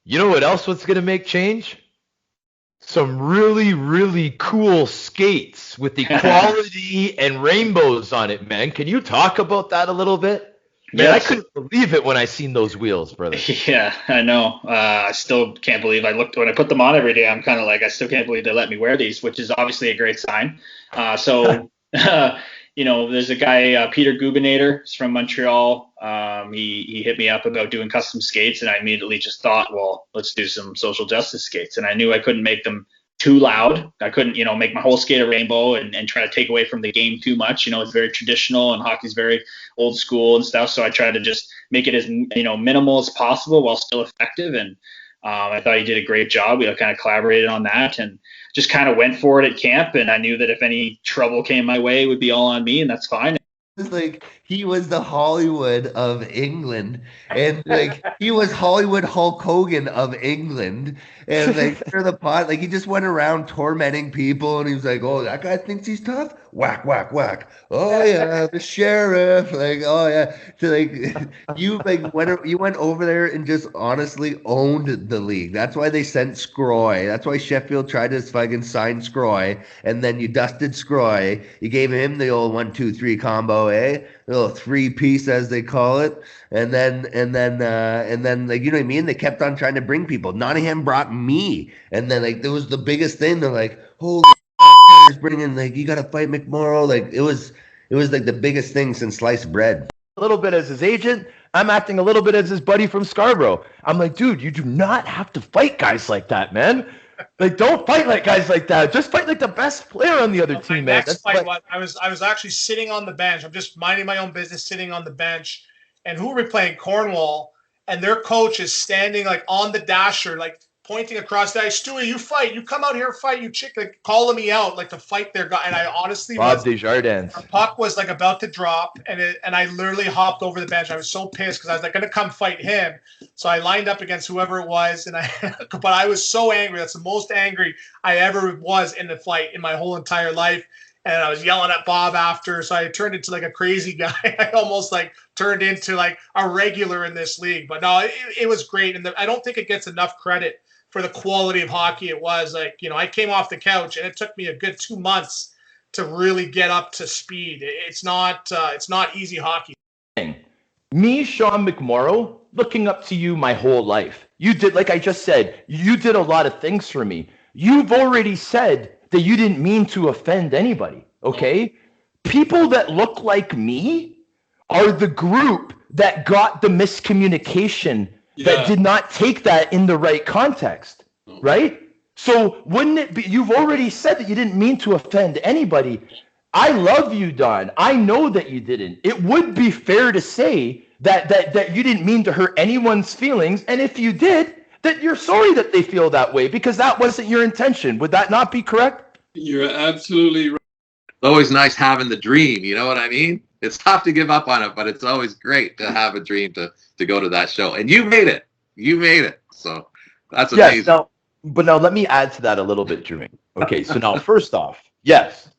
You know what else was going to make change? Some really, really cool skates with equality and rainbows on it, man. Can you talk about that a little bit? Man, I Yes. couldn't believe it when I seen those wheels, brother. Yeah, I know. I still can't believe I looked when I put them on every day. I'm kind of like, I still can't believe they let me wear these, which is obviously a great sign. So, there's a guy, Peter Gubinator, he's from Montreal. He hit me up about doing custom skates, and I immediately just thought, well, let's do some social justice skates. And I knew I couldn't make them too loud. I couldn't, make my whole skate a rainbow and try to take away from the game too much. It's very traditional and hockey's very old school and stuff. So I tried to just make it as minimal as possible while still effective. And I thought he did a great job. We kind of collaborated on that and just kind of went for it at camp. And I knew that if any trouble came my way, it would be all on me, and that's fine. Was like he was the Hollywood of England, and like he was Hollywood Hulk Hogan of England, and like for the pot, like he just went around tormenting people, and he was like, "Oh, that guy thinks he's tough. Whack, whack, whack. Oh yeah, the sheriff. Like, oh yeah." So like you went over there and just honestly owned the league. That's why they sent Scroy. That's why Sheffield tried to fucking sign Scroy, and then you dusted Scroy. You gave him the old 1-2-3 combo, eh? A little three piece as they call it, and then like you know what I mean. They kept on trying to bring people. Nottingham brought me, and then like there was the biggest thing. They're like, holy, bringing like you got to fight McMorrow. Like it was like the biggest thing since sliced bread. A little bit as his agent. I'm acting a little bit as his buddy from Scarborough. I'm like, dude, you do not have to fight guys like that, man. Like, don't fight like guys like that. Just fight like the best player on the other team, man. Next fight was I was actually sitting on the bench. I'm just minding my own business, sitting on the bench. And who were we playing? Cornwall. And their coach is standing like on the dasher, like pointing across the ice. Stewie, you fight. You come out here and fight. You chick, like calling me out, like to fight their guy. And I honestly Bob Desjardins. The puck was like about to drop, and I literally hopped over the bench. I was so pissed because I was like gonna come fight him. So I lined up against whoever it was, but I was so angry. That's the most angry I ever was in the fight in my whole entire life. And I was yelling at Bob after, so I turned into like a crazy guy. I almost like turned into like a regular in this league. But no, it was great, and I don't think it gets enough credit for the quality of hockey it was. Like, I came off the couch, and it took me a good 2 months to really get up to speed. It's not easy hockey. Me, Sean McMorrow, looking up to you my whole life. You did, like I just said, you did a lot of things for me. You've already said that you didn't mean to offend anybody, okay? People that look like me are the group that got the miscommunication, that did not take that in the right context, right? So wouldn't it be, you've already said that you didn't mean to offend anybody. I love you, Don. I know that you didn't. It would be fair to say that you didn't mean to hurt anyone's feelings, and if you did, that you're sorry that they feel that way, because that wasn't your intention. Would that not be correct? You're absolutely right. It's always nice having the dream, you know what I mean? It's tough to give up on it, but it's always great to have a dream to go to that show. And you made it. You made it. So that's amazing. Yes, but now let me add to that a little bit, Jermaine. Okay, so now first off, yes,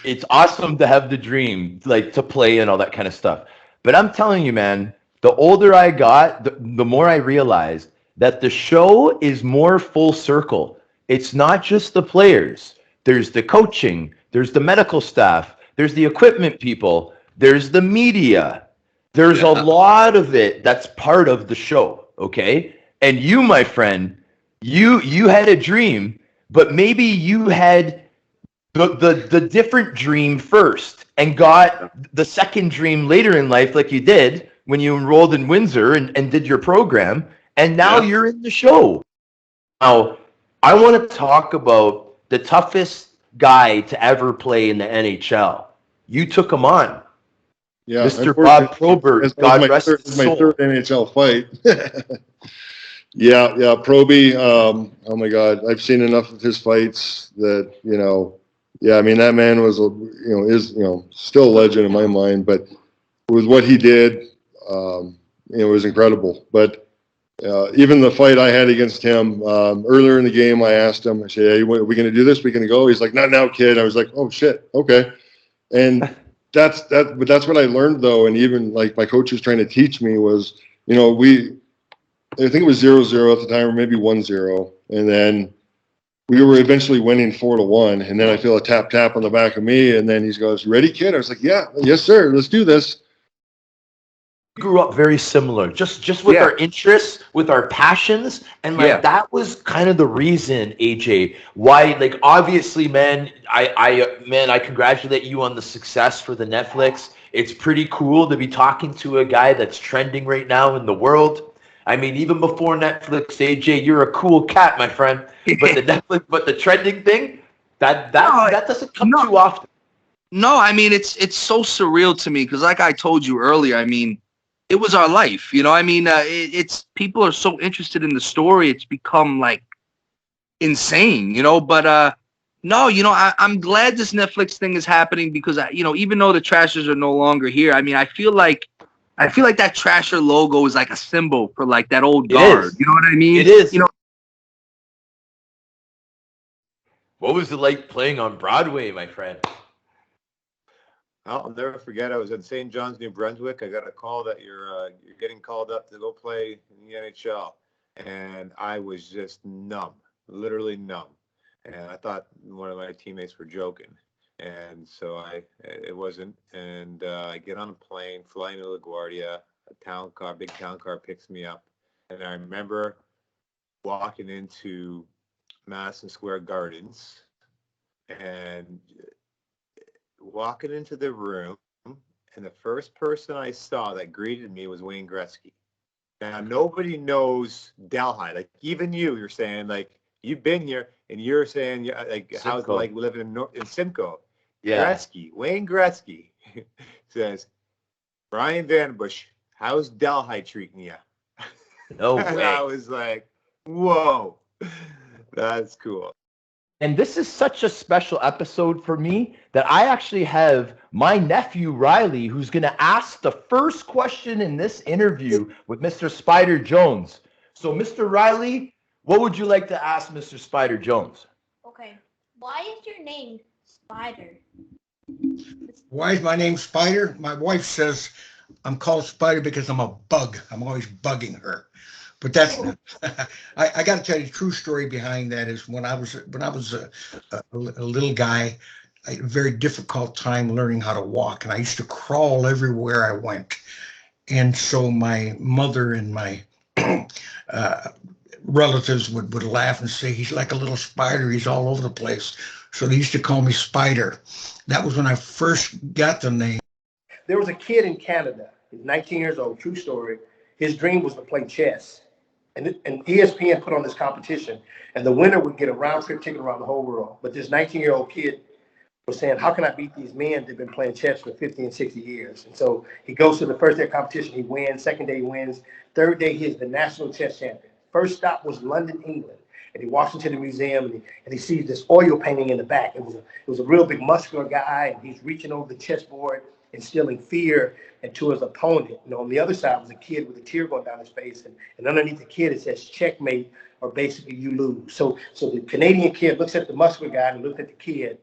it's awesome to have the dream, like to play and all that kind of stuff. But I'm telling you, man, the older I got, the more I realized that the show is more full circle. It's not just the players. There's the coaching, there's the medical staff, there's the equipment people, there's the media. There's a lot of it that's part of the show, okay? And you, my friend, you had a dream, but maybe you had the different dream first and got the second dream later in life, like you did when you enrolled in Windsor and did your program, and now you're in the show. Now, I want to talk about the toughest guy to ever play in the NHL. You took him on. Yeah, Mr. Bob Probert, God rest his soul. My third NHL fight. Yeah, Proby. Oh my God, I've seen enough of his fights that I mean, that man was is still a legend in my mind. But with what he did, it was incredible. But even the fight I had against him earlier in the game, I asked him. I said, "Hey, are we going to do this? We going to go?" He's like, "Not now, kid." I was like, "Oh shit, okay." And that's what I learned though, and even like my coach was trying to teach me was, I think it was 0-0 at the time, or maybe 1-0. And then we were eventually winning 4-1. And then I feel a tap on the back of me. And then he goes, "Ready, kid?" I was like, "Yeah, yes, sir. Let's do this." Grew up very similar, just with our interests, with our passions, and like that was kind of the reason, AJ, why, like, obviously, man, I congratulate you on the success for the Netflix. It's pretty cool to be talking to a guy that's trending right now in the world. I mean, even before Netflix, AJ, you're a cool cat, my friend. But the Netflix, but the trending thing, that doesn't come too often. No, I mean it's so surreal to me because, like I told you earlier, I mean, it was our life. You know, I mean, it's people are so interested in the story, it's become like insane. You know, but no, you know, I'm glad this Netflix thing is happening because you know, even though the Trashers are no longer here, I mean, I feel like that Trasher logo is like a symbol for like that old guard. You know what I mean? It is. You know, What was it like playing on Broadway, my friend? I'll never forget. I was in St. John's, New Brunswick. I got a call that you're getting called up to go play in the NHL, and I was just numb, literally numb. And I thought one of my teammates were joking, and so it wasn't. And I get on a plane, flying to LaGuardia. Big town car picks me up, and I remember walking into Madison Square Gardens and walking into the room, and the first person I saw that greeted me was Wayne Gretzky. Now, nobody knows Delhi. Like, even you're saying, like, you've been here, and you're saying, like, Simcoe. how's it like living in Simcoe? Yeah. Wayne Gretzky says, "Brian Vanbush, how's Delhi treating you?" No And way. I was like, whoa, that's cool. And this is such a special episode for me that I actually have my nephew Riley, who's going to ask the first question in this interview with Mr. Spider Jones. So, Mr. Riley, what would you like to ask Mr. Spider Jones? Okay. Why is your name Spider? Why is my name Spider? My wife says I'm called Spider because I'm a bug. I'm always bugging her. But that's I got to tell you the true story behind that is when I was a little guy, I had a very difficult time learning how to walk, and I used to crawl everywhere I went. And so my mother and my relatives would laugh and say he's like a little spider. He's all over the place. So they used to call me Spider. That was when I first got the name. There was a kid in Canada. He's 19 years old. True story. His dream was to play chess. And ESPN put on this competition, and the winner would get a round trip ticket around the whole world. But this 19-year-old kid was saying, how can I beat these men that have been playing chess for 50 and 60 years? And so he goes to the first day of competition. He wins. Second day, he wins. Third day, he is the national chess champion. First stop was London, England. And he walks into the museum, and he sees this oil painting in the back. It was a real big muscular guy, and he's reaching over the chessboard, instilling fear into his opponent. And on the other side was a kid with a tear going down his face, and underneath the kid it says checkmate, or basically you lose. So the Canadian kid looks at the muscular guy and looks at the kid,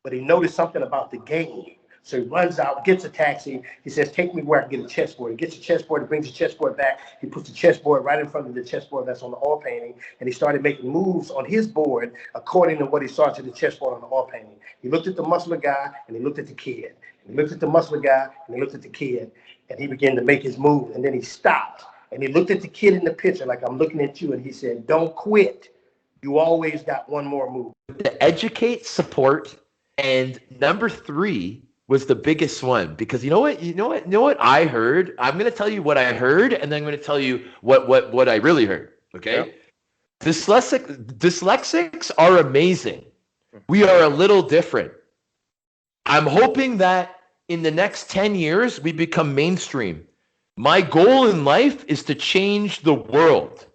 but he noticed something about the game. So he runs out, gets a taxi. He says, take me where I can get a chessboard. He gets a chessboard, he brings the chessboard back. He puts the chessboard right in front of the chessboard that's on the oil painting. And he started making moves on his board according to what he saw to the chessboard on the oil painting. He looked at the muscular guy and he looked at the kid. He looked at the muscular guy and he looked at the kid. And he began to make his move. And then he stopped. And he looked at the kid in the picture like, I'm looking at you. And he said, don't quit. You always got one more move. To educate, support, and number 3 was the biggest one, because you know what I heard. I'm going to tell you what I heard, and then I'm going to tell you what I really heard. Okay, yeah. Dyslexics are amazing. We are a little different. I'm hoping that in the next 10 years we become mainstream. My goal in life is to change the world.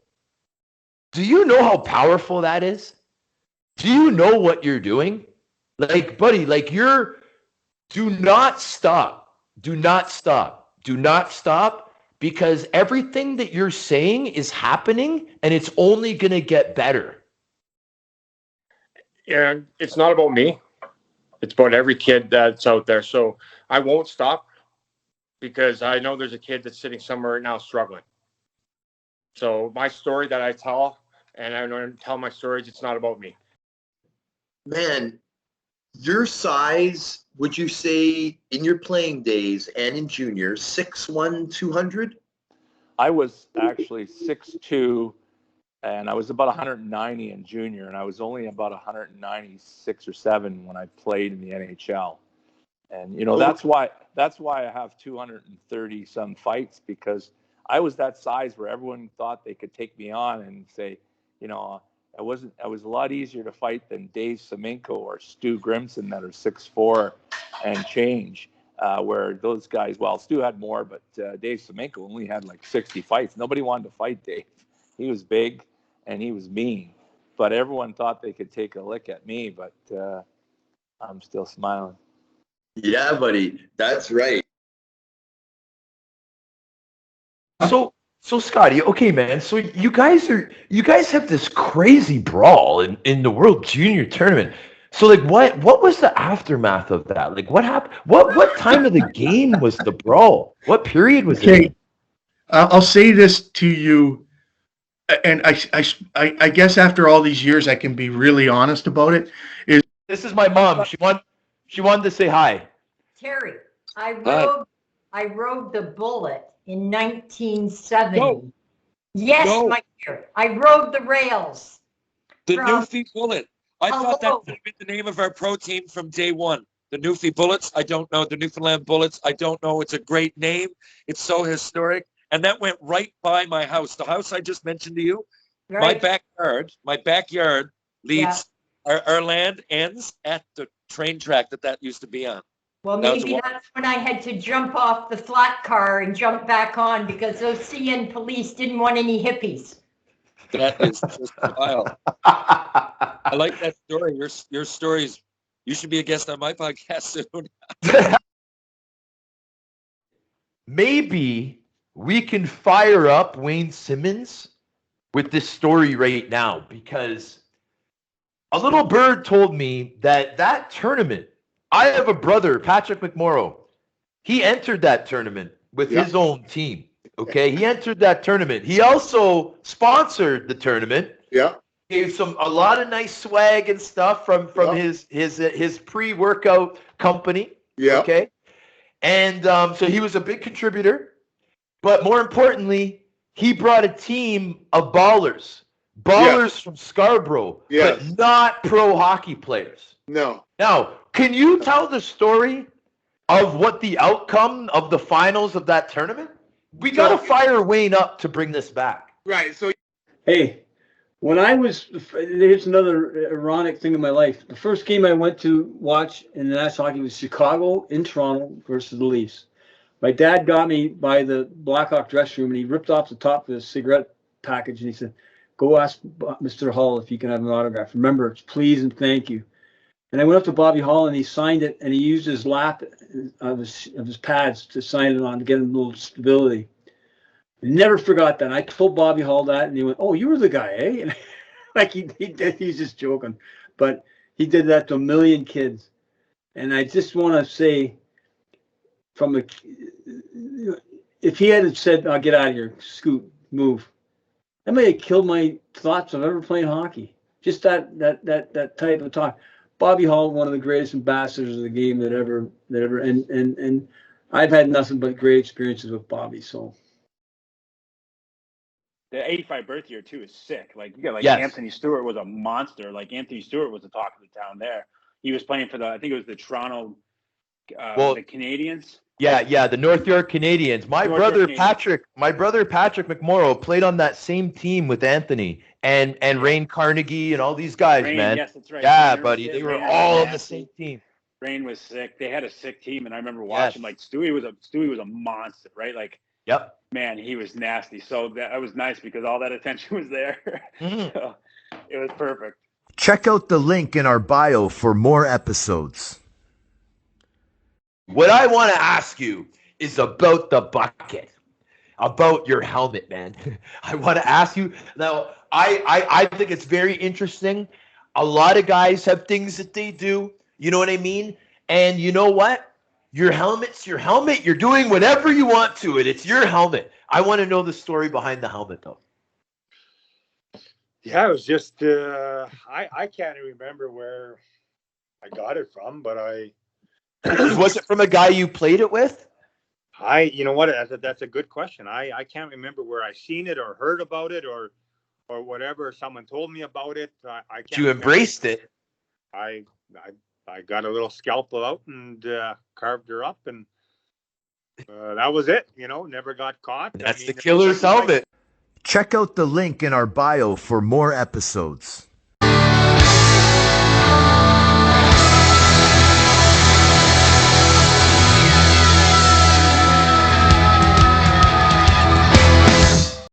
Do you know how powerful that is? Do you know what you're doing? Like, buddy, like do not stop. Do not stop. Do not stop, because everything that you're saying is happening and it's only going to get better. Yeah, it's not about me. It's about every kid that's out there. So I won't stop, because I know there's a kid that's sitting somewhere right now struggling. So my story that I tell, and I don't tell my stories, it's not about me. Man, your size, would you say in your playing days and in junior, 6'1", 200? I was actually 6'2", and I was about 190 in junior, and I was only about 196 or 7 when I played in the NHL. And that's why I have 230 some fights, because I was that size where everyone thought they could take me on and say, I was a lot easier to fight than Dave Semenko or Stu Grimson that are 6'4" and change. Where those guys, well, Stu had more, but Dave Semenko only had like 60 fights. Nobody wanted to fight Dave. He was big and he was mean, but everyone thought they could take a lick at me, but I'm still smiling. Yeah, buddy, that's right. So Scotty, okay, man. So you guys have this crazy brawl in the World Junior Tournament. So like, what was the aftermath of that? Like, what happened? What time of the game was the brawl? What period was it in? I'll say this to you, and I guess after all these years, I can be really honest about it. This is my mom. She wanted to say hi. Terry, I rode the Bullet in 1970. No. Yes, No. my dear. I rode the rails. The Newfie Bullet. I thought that would have been the name of our pro team from day one. The Newfie Bullets. I don't know. The Newfoundland Bullets. I don't know. It's a great name. It's so historic. And that went right by my house. The house I just mentioned to you, Right. my backyard leads, our land ends at the train track that used to be on. Well, maybe that's when I had to jump off the flat car and jump back on because those CN police didn't want any hippies. That is just wild. I like that story. Your stories. You should be a guest on my podcast soon. Maybe we can fire up Wayne Simmons with this story right now, because a little bird told me that tournament, I have a brother, Patrick McMorrow. He entered that tournament with his own team. Okay, he entered that tournament. He also sponsored the tournament. Yeah. Gave a lot of nice swag and stuff from his pre-workout company. Yeah. Okay. And so he was a big contributor, but more importantly, he brought a team of ballers from Scarborough, but not pro hockey players. No. Now, can you tell the story of what the outcome of the finals of that tournament? We got to fire Wayne up to bring this back. Right. So, hey, when I was, here's another ironic thing in my life. The first game I went to watch in the National Hockey was Chicago in Toronto versus the Leafs. My dad got me by the Blackhawk dressing room, and he ripped off the top of the cigarette package, and he said, "Go ask Mr. Hall if you can have an autograph. Remember, it's please and thank you." And I went up to Bobby Hall, and he signed it, and he used his lap of his pads to sign it on to get him a little stability. I never forgot that. I told Bobby Hall that, and he went, "Oh, you were the guy, eh?" And like he's just joking, but he did that to a million kids. And I just want to say, if he had said, "I'll get out of here, scoot, move," that may have killed my thoughts of ever playing hockey. Just that type of talk. Bobby Hall, one of the greatest ambassadors of the game that ever, and I've had nothing but great experiences with Bobby. So The 85 birth year too is sick. Like you got Anthony Stewart was a monster. Like Anthony Stewart was the talk of the town there. He was playing for I think it was the Toronto, the Canadians. Yeah, the North York Canadians. My brother Patrick McMorrow played on that same team with Anthony and Rain Carnegie and all these guys, man. Yes, that's right. Yeah, buddy, they were all on the same team. Rain was sick. They had a sick team, and I remember watching. Like Stewie was a monster, right? Like, man, he was nasty. So that was nice because all that attention was there. So it was perfect. Check out the link in our bio for more episodes. What I want to ask you is about the bucket, about your helmet, man. I want to ask you now. I think it's very interesting. A lot of guys have things that they do. You know what I mean? And you know what? Your helmet's your helmet. You're doing whatever you want to it. It's your helmet. I want to know the story behind the helmet, though. Yeah, it was just I can't remember where I got it from, but Was it from a guy you played it with? you know what? That's a good question. I can't remember where I seen it or heard about it or whatever. Someone told me about it. I can't. You embraced it. I got a little scalpel out and carved her up, and that was it. You know, never got caught. That's the killer's helmet. Check out the link in our bio for more episodes.